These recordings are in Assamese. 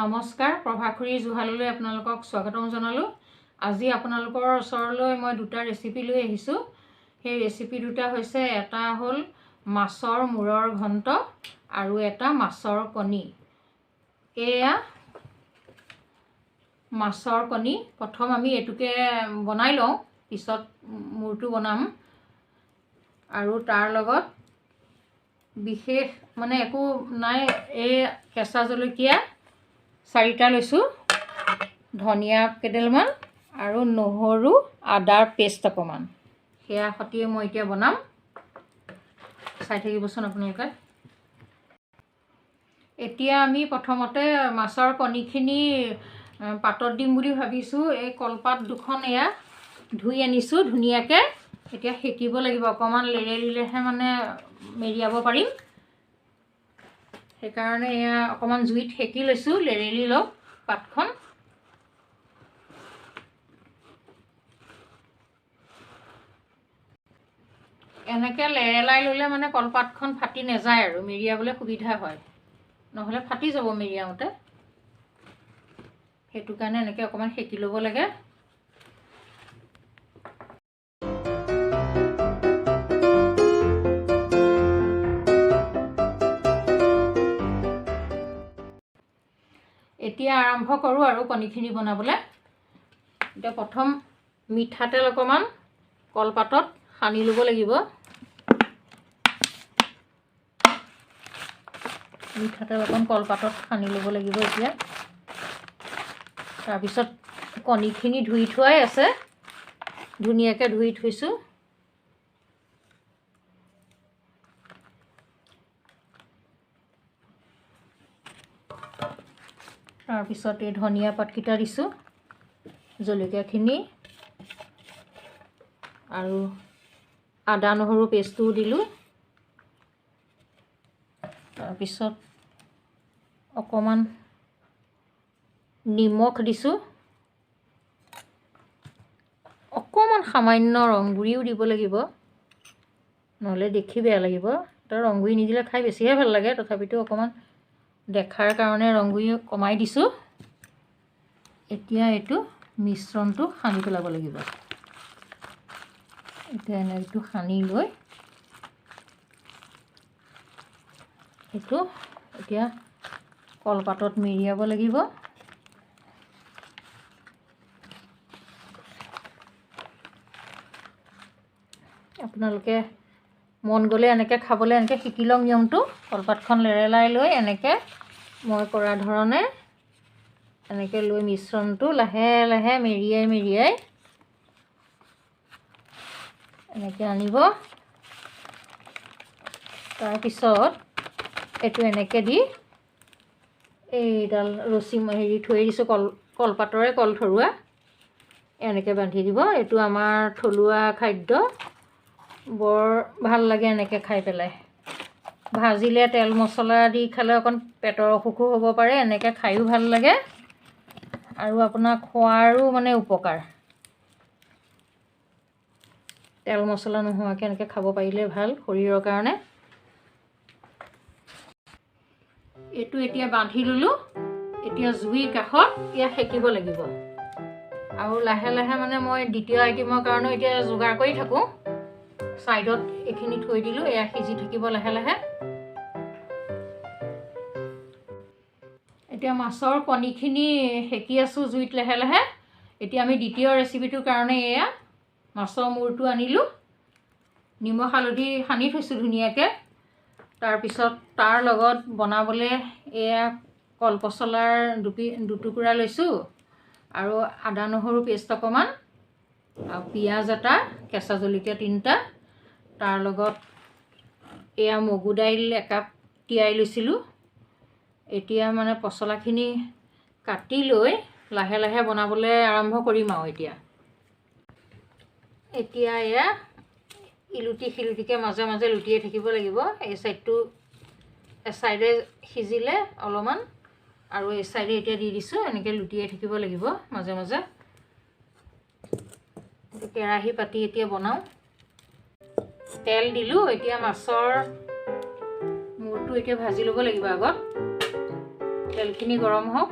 নমস্কাৰ প্ৰভাখুৰীৰজুহাললৈ আপোনালোকক স্বাগতম জনালোঁ। আজি আপোনালোকৰ ওচৰলৈ মই দুটা ৰেচিপি লৈ আহিছোঁ। সেই ৰেচিপি দুটা হৈছে এটা হ'ল মাছৰ মূৰৰ ঘণ্ট আৰু এটা মাছৰ কণী। এয়া মাছৰ কণী। প্ৰথম আমি এইটোকে বনাই লওঁ, পিছত মূৰটো বনাম। আৰু তাৰ লগত বিশেষ একো নাই, এই কেঁচা জলকীয়া 4টা লৈছোঁ, ধনিয়া কেইডালমান আৰু নহৰু আদাৰ পেষ্ট অকণমান। সেয়া সৈতে মই এতিয়া বনাম, চাই থাকিবচোন আপোনালোকে। এতিয়া আমি প্ৰথমতে মাছৰ কণীখিনি পাতত দিম বুলি ভাবিছোঁ। এই কলপাত দুখন এয়া ধুই আনিছোঁ ধুনীয়াকৈ। এতিয়া সেকিব লাগিব, অকণমান লেৰেলিলেহে মেৰিয়াব পাৰিম। সেইকাৰণে এয়া অকণমান জুইত সেকি লৈছোঁ, লেৰেলি লওক পাতখন। এনেকৈ লেৰেলাই ল'লে কলপাতখন ফাটি নাযায় আৰু মেৰিয়াবলৈ সুবিধা হয়, নহ'লে ফাটি যাব মেৰিয়াওঁতে। সেইটো কাৰণে এনেকৈ অকণমান সেকি ল'ব লাগে। এতিয়া আৰম্ভ কৰোঁ আৰু কণীখিনি বনাবলৈ। এতিয়া প্ৰথম মিঠাতেল অকণমান কলপাতত সানি ল'ব লাগিব। মিঠাতেল অকণ কলপাতত সানি ল'ব লাগিব এতিয়া। তাৰপিছত কণীখিনি ধুই থোৱাই আছে, ধুনীয়াকৈ ধুই থৈছোঁ। তাৰপিছত এই ধনিয়া পাতকেইটা দিছোঁ, জলকীয়াখিনি আৰু আদা নহৰু পেষ্টটোও দিলোঁ। তাৰপিছত অকণমান নিমখ দিছোঁ, অকণমান সামান্য ৰং গুড়িও দিব লাগিব, নহ'লে দেখি বেয়া লাগিব। তো ৰং গুড়ি নিদিলে খাই বেছিহে ভাল লাগে, তথাপিতো অকণমান দেখাৰ কাৰণে ৰং গুড়ি কমাই দিছোঁ। এতিয়া এইটো মিশ্ৰণটো সানি পেলাব লাগিব। এতিয়া এইটো সানি লৈ এইটো এতিয়া কলপাতত মেৰিয়াব লাগিব। আপোনালোকে মন গ'লে এনেকৈ খাবলৈ এনেকৈ শিকি লওক নিয়মটো। কলপাতখন লেৰেলাই লৈ এনেকৈ মই কৰা ধৰণে এনেকৈ লৈ মিশ্ৰণটো লাহে লাহে মেৰিয়াই এনেকৈ আনিব। তাৰপিছত এইটো এনেকৈ দি এইডাল ৰছী থৈ দিছোঁ, কলপাতৰে কল থৰুৱা, এনেকৈ বান্ধি দিব। এইটো আমাৰ থলুৱা খাদ্য, বৰ ভাল লাগে এনেকৈ খাই পেলাই। ভাজিলে তেল মছলা দি খালে অকণ পেটৰ অসুখো হ'ব পাৰে, এনেকৈ খায়ো ভাল লাগে আৰু আপোনাৰ খোৱাৰো উপকাৰ। তেল মছলা নোহোৱাকৈ এনেকৈ খাব পাৰিলে ভাল শৰীৰৰ কাৰণে। এইটো এতিয়া বান্ধি ল'লোঁ। এতিয়া জুইৰ কাষত এয়া সেকিব লাগিব। আৰু লাহে লাহে মই দ্বিতীয় আইটেমৰ কাৰণেও এতিয়া যোগাৰ কৰি থাকোঁ। ছাইডত এইখিনি থৈ দিলোঁ, এয়া সিজি থাকিব লাহে লাহে। এতিয়া মাছৰ কণীখিনি সেকি আছোঁ জুইত লাহে লাহে। এতিয়া আমি দ্বিতীয় ৰেচিপিটোৰ কাৰণে এয়া মাছৰ মূৰটো আনিলোঁ, নিমখ হালধি সানি থৈছোঁ ধুনীয়াকৈ। তাৰপিছত তাৰ লগত বনাবলৈ এয়া কল পচলাৰ দুটুকুৰা লৈছোঁ আৰু আদা নহৰু পেষ্ট অকণমান আৰু পিঁয়াজ এটা, কেঁচা জলকীয়া 3টা। তাৰ লগত এয়া মগু দাইল 1 কাপ তিয়াই লৈছিলোঁ। এতিয়া পচলাখিনি কাটি লৈ লাহে লাহে বনাবলৈ আৰম্ভ কৰিম আৰু এতিয়া এয়া ইলুটি শিলুটিকৈ মাজে মাজে লুটিয়াই থাকিব লাগিব। এই ছাইডে সিজিলে অলপমান আৰু এই ছাইডে এতিয়া দি দিছোঁ, এনেকৈ লুটিয়াই থাকিব লাগিব মাজে মাজে। কেৰাহী পাতি এতিয়া বনাওঁ। তেল দিলোঁ, এতিয়া মাছৰ মূৰটো এতিয়া ভাজি ল'ব লাগিব আগত। তেলখিনি গৰম হওক।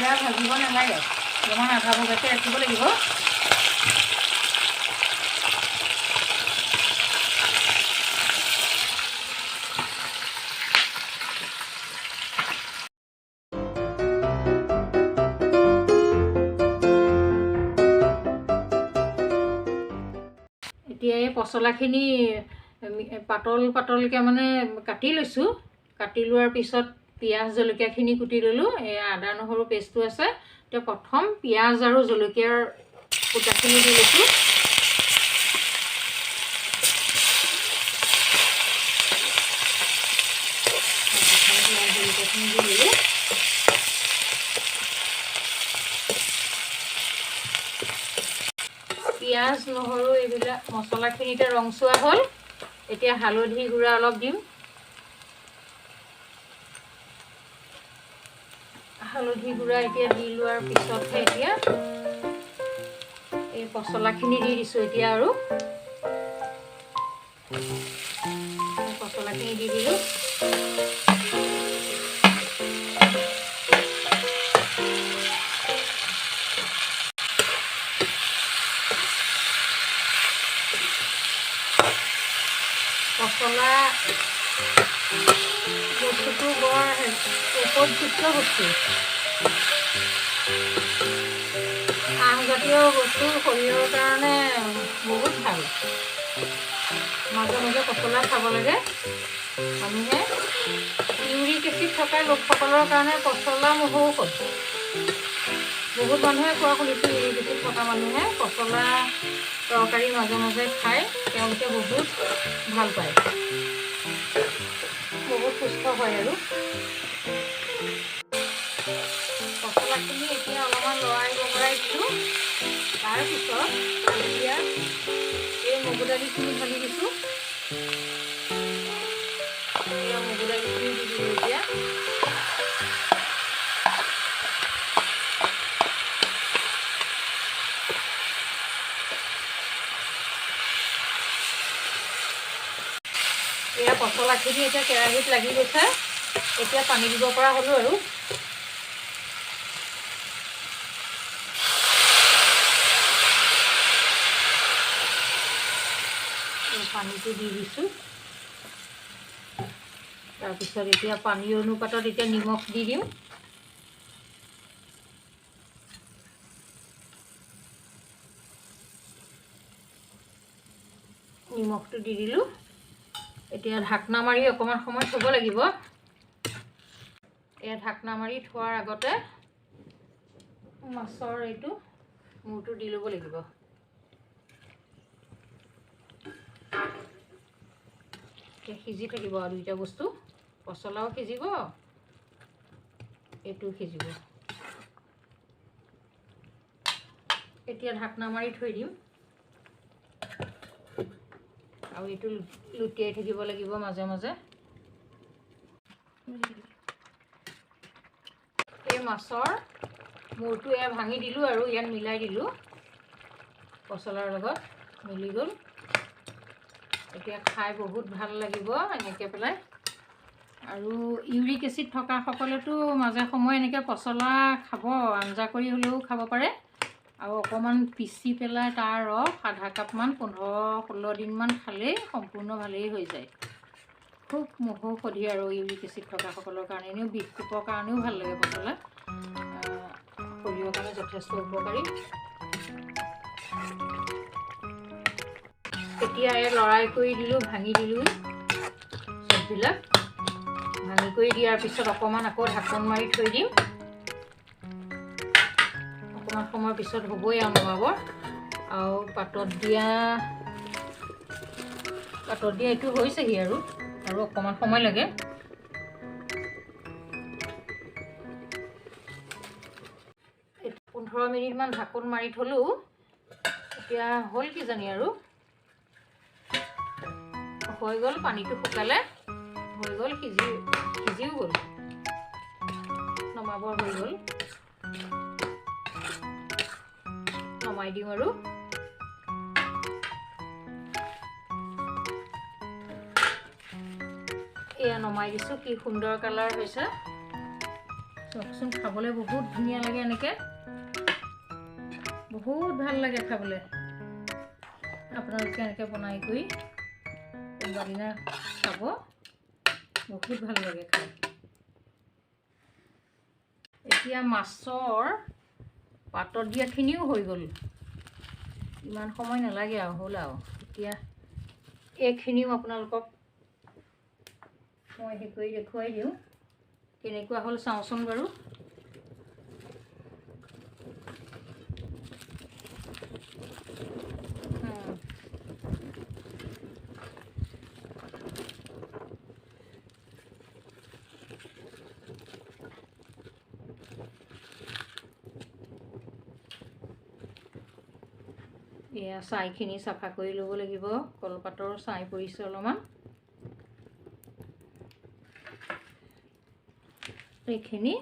বেয়া ভাজিব নালাগে, অকণমান আধা ভজাকৈ ৰাখিব লাগিব। এতিয়া এই পচলাখিনি পাতল পাতলকৈ মানে কাটি লৈছোঁ। কাটি লোৱাৰ পিছত পিঁয়াজ জলকীয়াখিনি কুটি ল'লোঁ। এই আদা নহৰু পেষ্টটো আছে। এতিয়া প্ৰথম পিঁয়াজ আৰু জলকীয়াৰ কুটাখিনি দি লৈছোঁ। পিঁয়াজ জলকীয়াখিনি দি দিলোঁ। পিঁয়াজ নহৰু এইবিলাক মছলাখিনিতে ৰংচোৱা হ'ল। এতিয়া হালধি গুড়া অলপ দিম। হালধি গুড়া এতিয়া দি লোৱাৰ পিছতহে এতিয়া এই পচলাখিনি দি দিছোঁ। এতিয়া আৰু পচলাখিনি দি দিলোঁ। পচলা বস্তুটো বৰ ঔষধযুক্ত বস্তু। আহজাতীয় বস্তু শৰীৰৰ কাৰণে বহুত ভাল। মাজে মাজে পচলা খাব লাগে। মানুহে ইউৰিক এচিড থকা লোকসকলৰ কাৰণে পচলা মহৌষধ। বহুত মানুহে কোৱা শুনিছোঁ, ইউৰিক এচিড থকা মানুহে পচলা তৰকাৰী মাজে মাজে খাই তেওঁলোকে বহুত ভাল পায়, বহুত সুস্থ হয়। আৰু পচলাখিনি এতিয়া অলপমান লৰাই বগৰাই দিছোঁ। তাৰপিছত এতিয়া এই মগু দালিখিনি ঢালি দিছোঁ। এয়া মগু দালিখিনি দি দিলোঁ। এতিয়া এয়া পচলাখিনি এতিয়া কেৰাহীত লাগি গৈছে। এতিয়া পানী দিব পৰা হ'লোঁ। আৰু পানীটো দি দিছোঁ। তাৰপিছত এতিয়া পানীৰ অনুপাতত এতিয়া নিমখ দি দিম। নিমখটো দি দিলোঁ। এতিয়া ঢাকনা মাৰি অকণমান সময় থ'ব লাগিব। এয়া ঢাকনা মাৰি থোৱাৰ আগতে মাছৰ এইটো মূৰটো দি ল'ব লাগিব। এতিয়া সিজি থাকিব আৰু দুইটা বস্তু, পচলাও সিজিব, এইটোও সিজিব। এতিয়া ঢাকনা মাৰি থৈ দিম। আৰু এইটো লুটিয়াই থাকিব লাগিব মাজে মাজে। এই মাছৰ মূৰটো এয়া ভাঙি দিলোঁ আৰু ইয়াত মিলাই দিলোঁ। পচলাৰ লগত মিলি গ'ল। এতিয়া খাই বহুত ভাল লাগিব এনেকৈ পেলাই। আৰু ইউৰিক এচিড থকাসকলেতো মাজে সময়ে এনেকৈ পচলা খাব, আঞ্জা কৰি হ'লেও খাব পাৰে। আৰু অকণমান পিচি পেলাই তাৰ ৰস আধা কাপমান 15-16 দিনমান খালেই সম্পূৰ্ণ ভালেই হৈ যায়। খুব মহৌষধি আৰু ইউৰিক এচিড থকাসকলৰ কাৰণে। এনেও বিষটোপৰ কাৰণেও ভাল লাগে পচলা, শৰীৰৰ কাৰণে যথেষ্ট উপকাৰী। এতিয়া এই লৰাই কৰি দিলোঁ, ভাঙি দিলোঁ চববিলাক। ভাঙি কৰি দিয়াৰ পিছত অকণমান আকৌ ঢাকন মাৰি থৈ দিম। অকণমান সময়ৰ পিছত হ'বই আৰু নমাব। আৰু পাতত দিয়া এইটো হৈছেহি আৰু অকণমান সময় লাগে। এইটো 15 মিনিটমান ঢাকোন মাৰি থ'লোঁ। এতিয়া হ'ল কিজানি আৰু হৈ গ'ল। পানীটো শুকালে হৈ গ'ল, সিজিও গ'ল, নমাবৰ হৈ গ'ল। নমাই দিওঁ আৰু এয়া নমাই দিছোঁ। কি সুন্দৰ কালাৰ হৈছে চাওকচোন খাবলৈ বহুত ধুনীয়া লাগে এনেকৈ বহুত ভাল লাগে খাবলৈ আপোনালোকে এনেকৈ বনাই কৰি কোনোবা দিনা খাব বহুত ভাল লাগে খাই এতিয়া মাছৰ পাতত দিয়াখিনিও হৈ গ'ল ইমান সময় নালাগে আৰু হ'ল আৰু এতিয়া এইখিনিও আপোনালোকক মই হেৰি কৰি দেখুৱাই দিওঁ কেনেকুৱা হ'ল চাওঁচোন বাৰু এয়া ছাইখিনি চাফা কৰি ল'ব লাগিব কলপাতৰ ছাই পৰিছে অলপমান এইখিনি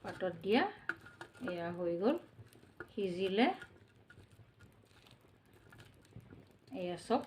পাতত দিয়া এয়া হৈ গ'ল সিজিলে এয়া চব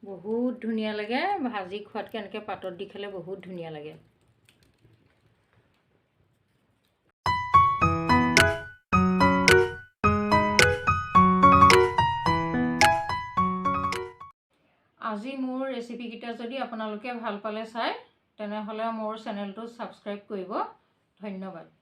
বহুত ধুনীয়া লাগে ভাজি খোৱাতকৈ এনেকৈ পাতত দি খালে বহুত ধুনীয়া লাগে আজি মোৰ ৰেচিপিকেইটা যদি আপোনালোকে ভাল পালে চাই তেনেহ'লে মোৰ চেনেলটো ছাবস্ক্ৰাইব কৰিব ধন্যবাদ